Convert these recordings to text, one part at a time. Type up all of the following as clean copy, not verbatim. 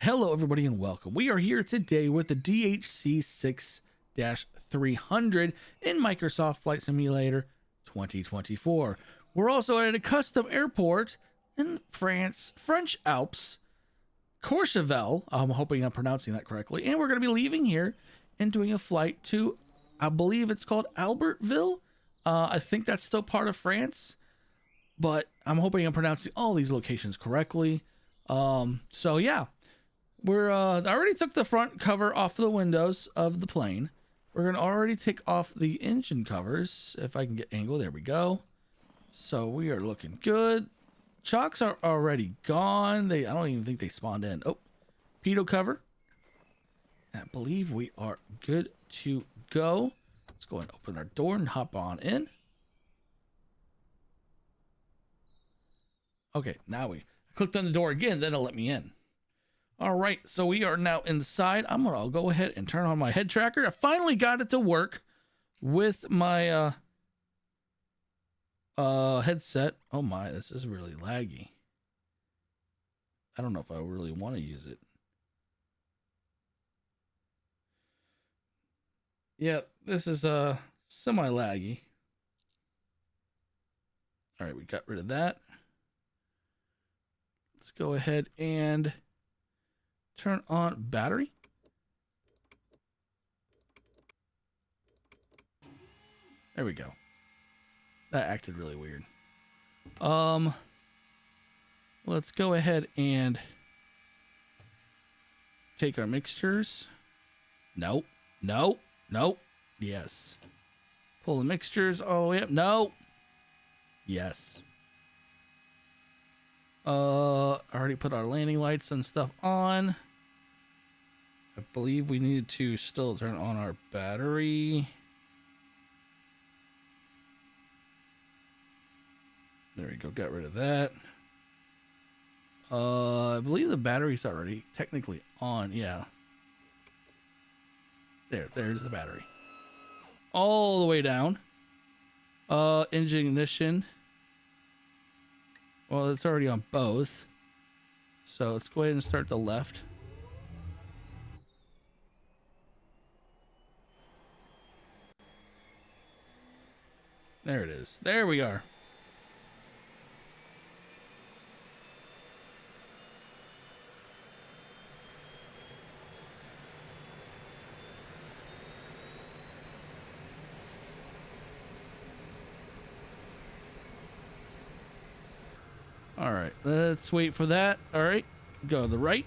Hello, everybody, and welcome. We are here today with the DHC-6-300 in Microsoft Flight Simulator 2024. We're also at a custom airport in French Alps, Courchevel. I'm hoping I'm pronouncing that correctly. And we're going to be leaving here and doing a flight to, I believe it's called Albertville. I think that's still part of France, but I'm hoping I'm pronouncing all these locations correctly. So yeah. I already took the front cover off the windows of the plane. We're going to already take off the engine covers. If I can get angle, there we go. So we are looking good. Chocks are already gone. I don't even think they spawned in. Oh, pitot cover. And I believe we are good to go. Let's go and open our door and hop on in. Okay, now we clicked on the door again, then it'll let me in. All right, so we are now inside. I'll go ahead and turn on my head tracker. I finally got it to work with my headset. Oh my, this is really laggy. I don't know if I really want to use it. Yeah, this is semi-laggy. All right, we got rid of that. Let's go ahead and turn on battery. There we go. That acted really weird. Let's go ahead and take our mixtures. Nope. Nope. Nope. Yes. Pull the mixtures all the way up. No. Yes. Already put our landing lights and stuff on. I believe we needed to still turn on our battery. There we go, got rid of that. I believe the battery's already technically on, yeah. There's the battery. All the way down. Engine ignition. Well, it's already on both. So let's go ahead and start the left. There it is. There we are. All right, let's wait for that. All right, go to the right.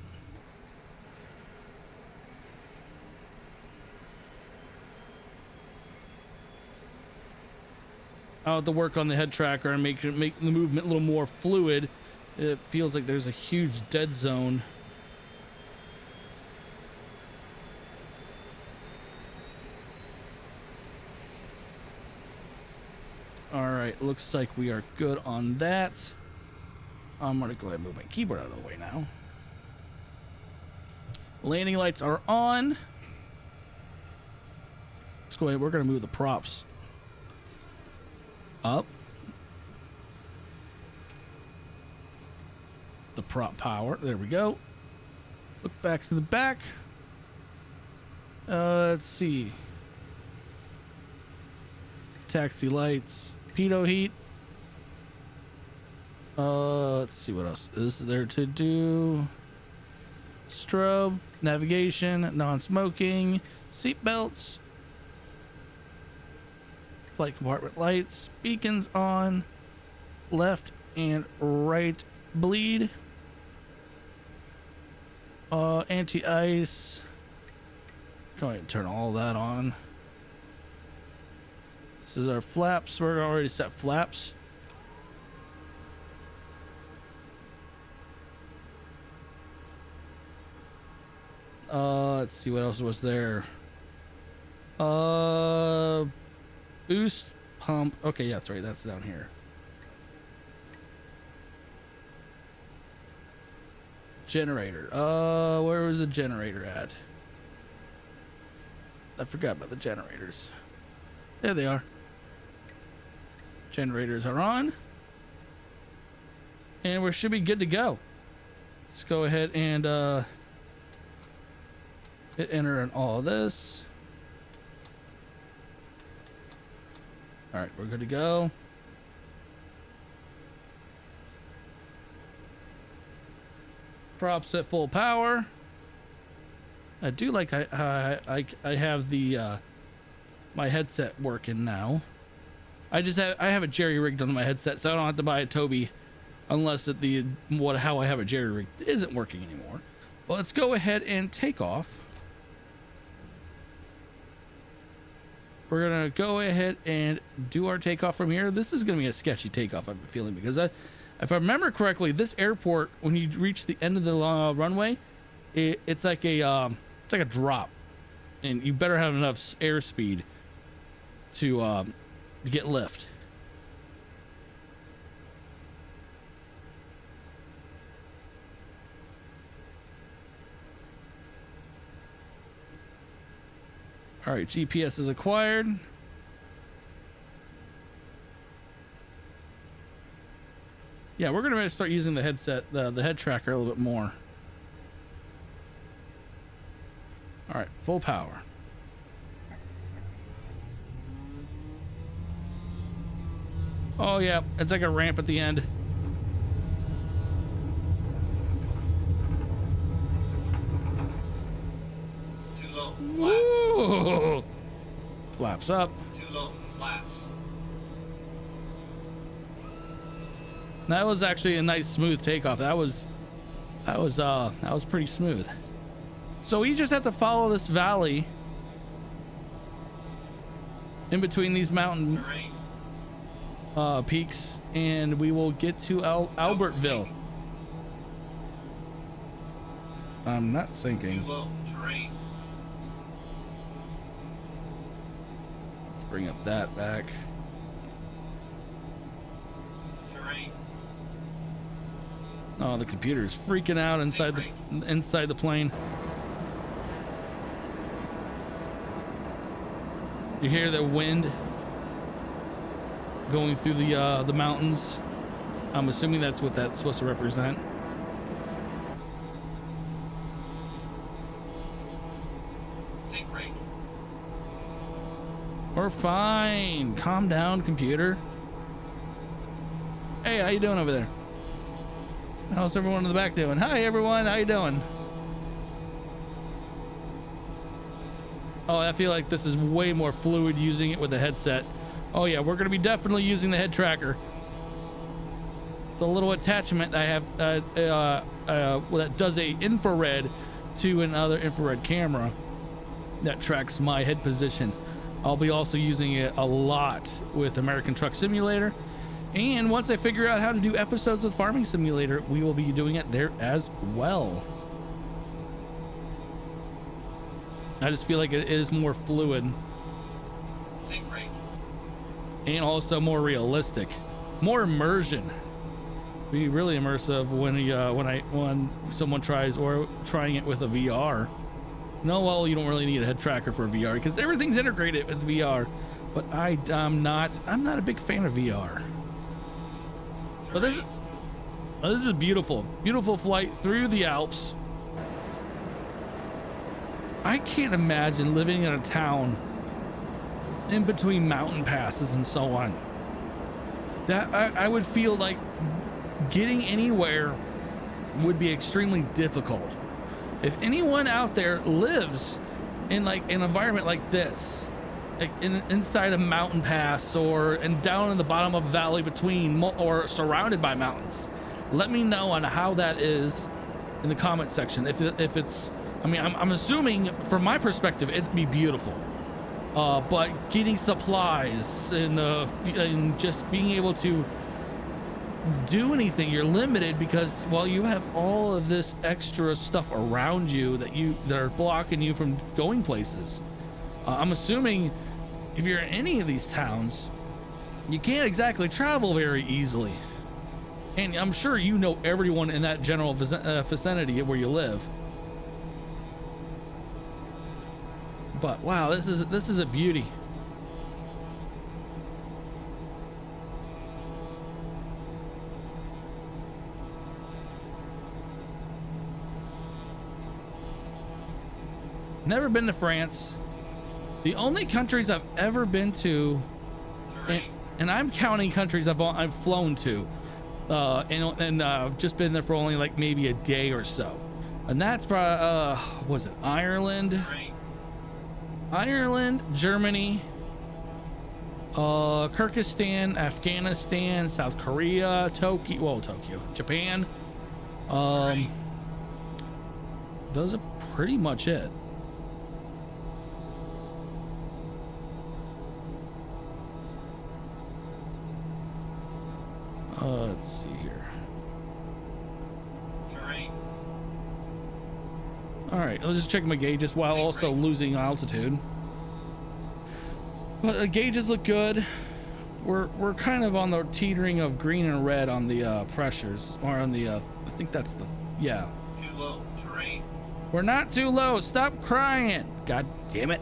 I'll have to work on the head tracker and make the movement a little more fluid. It feels like there's a huge dead zone. All right, looks like we are good on that. I'm gonna go ahead and move my keyboard out of the way now. Landing lights are on. Let's go ahead. We're gonna move the props up. The prop power. There we go. Look back to the back. Let's see. Taxi lights. Pitot heat. Let's see what else is there to do. Strobe, navigation, non-smoking, seat belts, flight compartment lights, beacons on, left and right bleed, anti-ice. Go ahead and turn all that on. This is our flaps. We're already set flaps. Let's see what else was there. Boost pump. Okay, yeah, that's right. That's down here. Generator. Where was the generator at? I forgot about the generators. There they are. Generators are on. And we should be good to go. Let's go ahead and Hit enter on all of this. All right, we're good to go. Props at full power. I do like I have the my headset working now. I have it jerry rigged on my headset, so I don't have to buy a Toby unless how I have it jerry rigged isn't working anymore. Well, let's go ahead and take off. We're gonna go ahead and do our takeoff from here. This is gonna be a sketchy takeoff, I'm feeling, because if I remember correctly, this airport, when you reach the end of the runway, it's like a drop, and you better have enough airspeed to get lift. All right, GPS is acquired. Yeah, we're gonna start using the headset, the head tracker a little bit more. All right, full power. Oh yeah, it's like a ramp at the end. Too low. Woo! Flaps up. Too low. Flaps. That was actually a nice smooth takeoff. That was pretty smooth. So we just have to follow this valley in between these mountain peaks, and we will get to Albertville. I'm not sinking. Too low. Terrain. Let's bring up that back. Terrain. Oh, the computer's freaking out inside the plane. You hear the wind going through the mountains. I'm assuming that's what that's supposed to represent. Sink rate. We're fine. Calm down, computer. Hey, how you doing over there? How's everyone in the back doing? Hi, everyone. How you doing? Oh, I feel like this is way more fluid using it with the headset. Oh yeah, we're going to be definitely using the head tracker. It's a little attachment I have that does a infrared to another infrared camera that tracks my head position. I'll be also using it a lot with American Truck Simulator. And once I figure out how to do episodes with Farming Simulator, we will be doing it there as well. I just feel like it is more fluid and also more realistic, more immersion. Be really immersive when someone tries it with a VR. No, well, you don't really need a head tracker for a VR because everything's integrated with VR. But I'm not a big fan of VR. But this is a beautiful flight through the Alps. I can't imagine living in a town in between mountain passes and so on. That I would feel like getting anywhere would be extremely difficult. If anyone out there lives in like an environment like this, like inside a mountain pass and down in the bottom of a valley between or surrounded by mountains, let me know on how that is in the comment section. If it's, I mean, I'm assuming from my perspective it'd be beautiful, but getting supplies and just being able to do anything, you're limited because, well, you have all of this extra stuff around you that are blocking you from going places. I'm assuming if you're in any of these towns, you can't exactly travel very easily, and I'm sure you know everyone in that general vicinity where you live. But wow, this is a beauty. Never been to France. The only countries I've ever been to, and I'm counting countries I've flown to, and just been there for only like maybe a day or so, and that's probably was it Ireland, Germany, Kyrgyzstan, Afghanistan, South Korea, Tokyo, Japan. Those are pretty much it. Let's see here. All right, let's just check my gauges while also losing altitude. But the gauges look good. We're kind of on the teetering of green and red on the pressures, or on the I think that's the, yeah. Too low. Terrain. We're not too low. Stop crying. God damn it.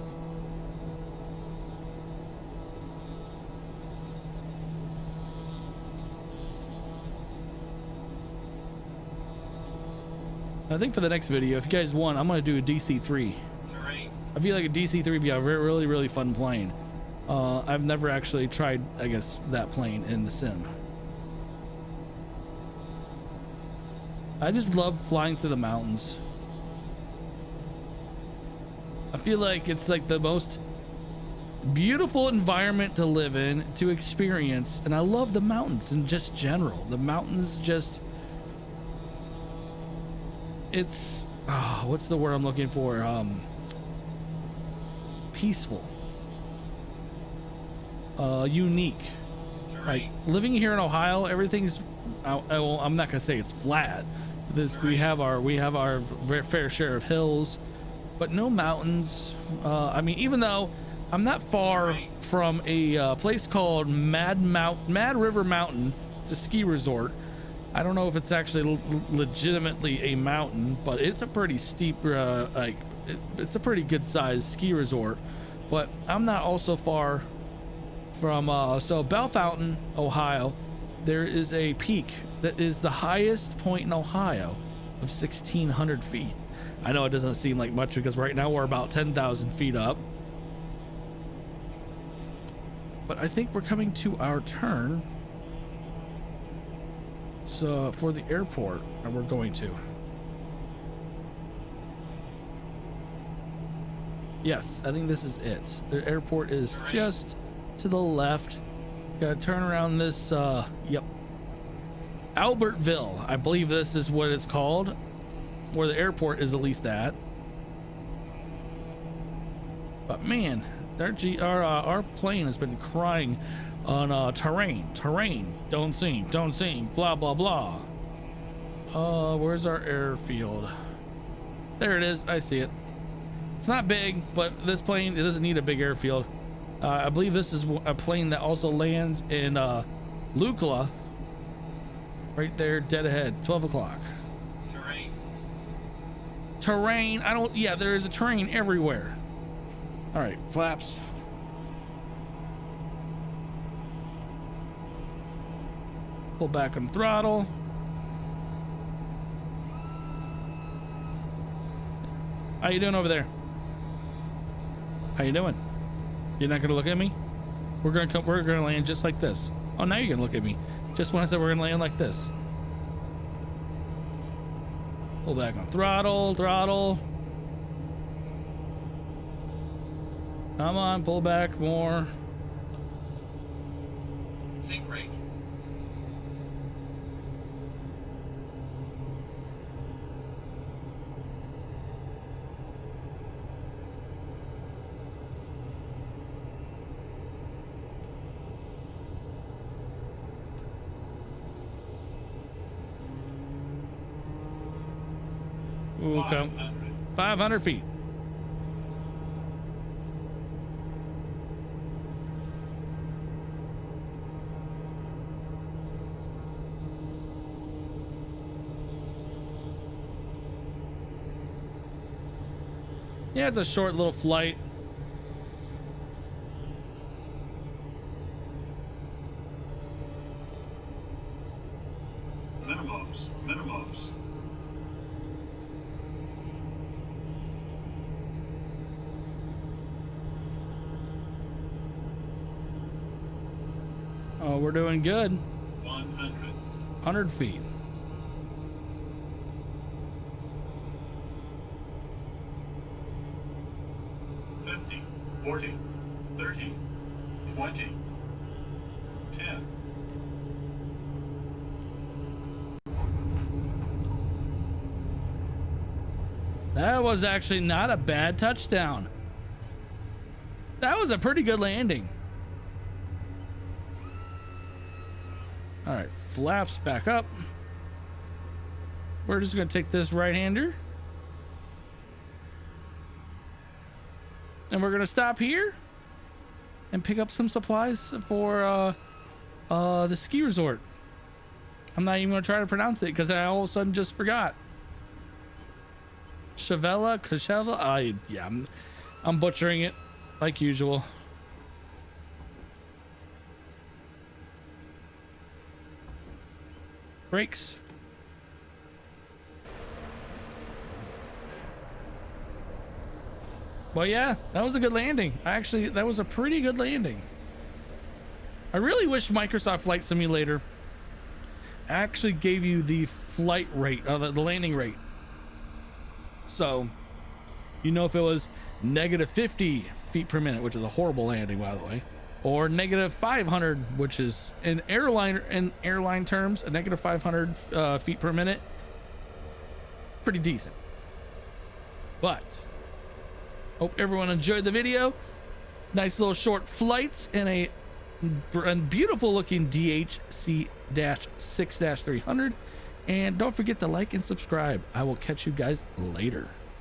I think for the next video, if you guys want, I'm going to do a DC-3. Terrain. I feel like a DC-3 would be a really, really fun plane. I've never actually tried, I guess, that plane in the sim. I just love flying through the mountains. I feel like it's like the most beautiful environment to live in, to experience, and I love the mountains in just general. The mountains just... it's what's the word I'm looking for? Peaceful, unique. Like living here in Ohio, everything's I'm not gonna say it's flat. We have our fair share of hills, but no mountains. I mean, even though I'm not far from a place called Mad River Mountain, it's a ski resort. I don't know if it's actually legitimately a mountain, but it's a pretty steep, it's a pretty good sized ski resort. But I'm not also far from, so Bell Fountain, Ohio, there is a peak that is the highest point in Ohio of 1,600 feet. I know it doesn't seem like much because right now we're about 10,000 feet up. But I think we're coming to our turn. So for the airport, and we're going to. Yes, I think this is it. The airport is just to the left. Gotta turn around this, yep. Albertville, I believe this is what it's called, where the airport is at least at. But man, our plane has been crying on terrain, don't sing, blah blah blah. Where's our airfield? There it is. I see it. It's not big, but this plane, it doesn't need a big airfield. I believe this is a plane that also lands in Lukla, right there, dead ahead, 12 o'clock. Terrain. I don't, yeah, there is a terrain everywhere. All right, flaps. Pull back on throttle. How you doing over there? How you doing? You're not gonna look at me? We're gonna land just like this. Oh, now you're gonna look at me. Just when I said we're gonna land like this. Pull back on throttle. Come on, pull back more. Sink rate. Okay. 500 feet. Yeah, it's a short little flight. Minimums. we're doing good. 100. 100 feet. Fifty, 40, 30, 20, 10. That was actually not a bad touchdown. That was a pretty good landing. All right, flaps back up. We're just gonna take this right-hander. And we're gonna stop here and pick up some supplies for the ski resort. I'm not even gonna try to pronounce it because I all of a sudden just forgot. Courchevel. Yeah, I'm butchering it like usual. Brakes. Well, yeah, that was a good landing. Actually, that was a pretty good landing. I really wish Microsoft Flight Simulator actually gave you the flight rate, the landing rate. So, you know, if it was negative 50 feet per minute, which is a horrible landing, by the way, or negative 500, which is in airline terms, a negative 500 feet per minute, pretty decent. But hope everyone enjoyed the video. Nice little short flights in a beautiful looking DHC-6-300. And don't forget to like and subscribe. I will catch you guys later.